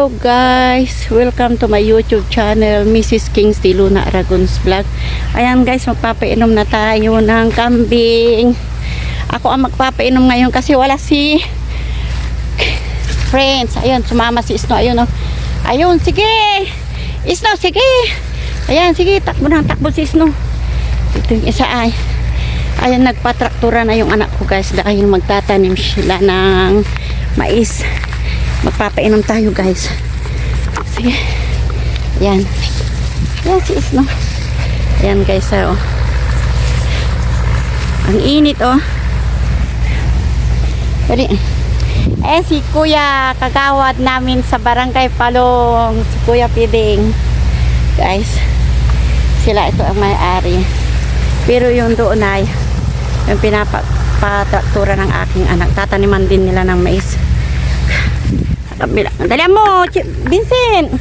Hello guys, welcome to my YouTube channel, Mrs. Kingsley Luna Aragon's Vlog. Ayan guys, magpapainom na tayo ng kambing. Ako ang magpapainom ngayon kasi wala si friends. Ayun, sumama si Snow. Ayun, oh. Ayun, sige Snow, sige. Ayan, sige, takbo si Snow. Ito yung isa ay. Ayan, nagpatraktura na yung anak ko guys dahil magtatanim sila ng mais. Magpapainom tayo guys. Sige. Ayan. Ayan si Snow. Ayan guys, oh. Ang init, oh. Dali. Si Kuya kagawad namin sa Barangay Palong, si Kuya Piding. Guys, sila ito ang may-ari. Pero yung doon ay yung pinapatraktura ng aking anak. Tataniman din nila ng mais. Dali mo, Vincent.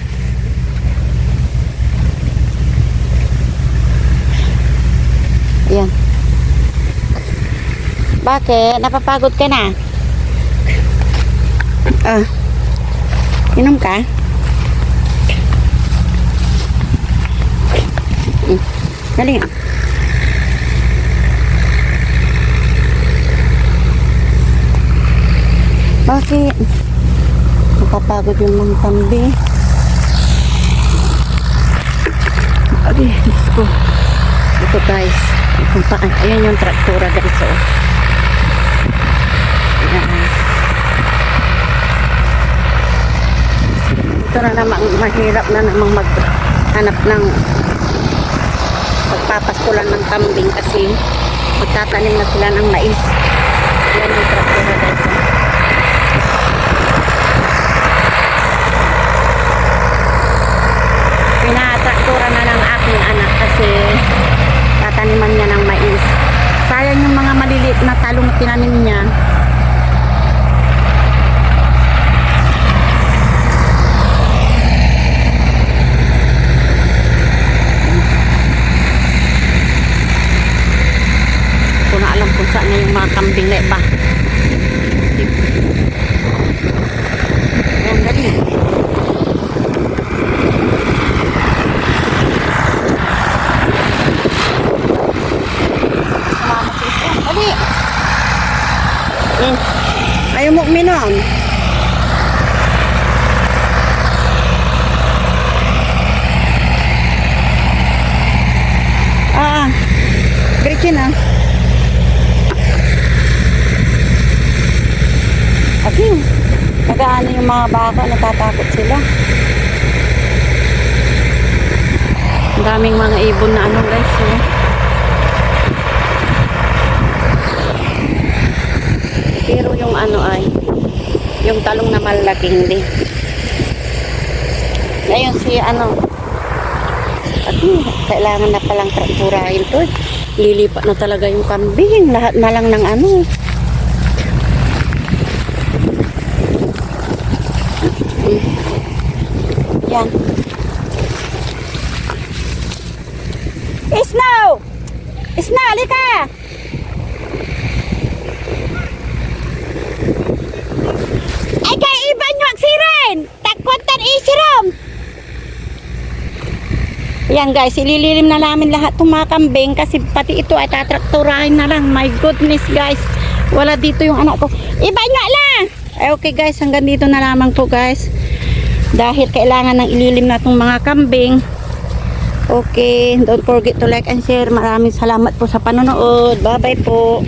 Ayan. Bakit? Napapagod ka na? Inom ka? Dali. Bakit? Nakapagod yung mga kambing. Ay, Diyos ko. Ito guys. Ayan yung traktura guys. Oh. Ayan. Ito na namang mahirap na namang maghanap ng pagpapastulan ng kambing kasi magtatanim na sila ng mais. Ayan yung traktura guys. Oh. Pinatraktura na ng aking anak kasi tataniman niya ng mais. Sayang yung mga maliliit na talong tinanim niya. Ko na alam kung saan na yung mga kambing na iba. Ayan, dali. Ayaw mo uminom. Berikin ah. Okay. Nagaano yung mga baka, natatakot sila. Ang daming mga ibon na ano guys. Oh. Pero yung ano ay yung talong na malaki hindi. Ngayon si ano kailangan na palang trakturahin to. Lilipat na talaga yung kambing. Lahat na lang ng ano. Yan. Snow! Snow, halika! Ay kay iban nyo agsiren! Takwantan isiram! Ayan guys, ilililim na namin lahat itong mga kambing kasi pati ito ay tatrakturahin na lang. My goodness guys, wala dito yung anak ko. Iban nyo lang! Okay guys, hanggang dito na lamang po guys. Dahil kailangan ng ililim na itong mga kambing. Okay, don't forget to like and share. Maraming salamat po sa panonood. Bye bye po.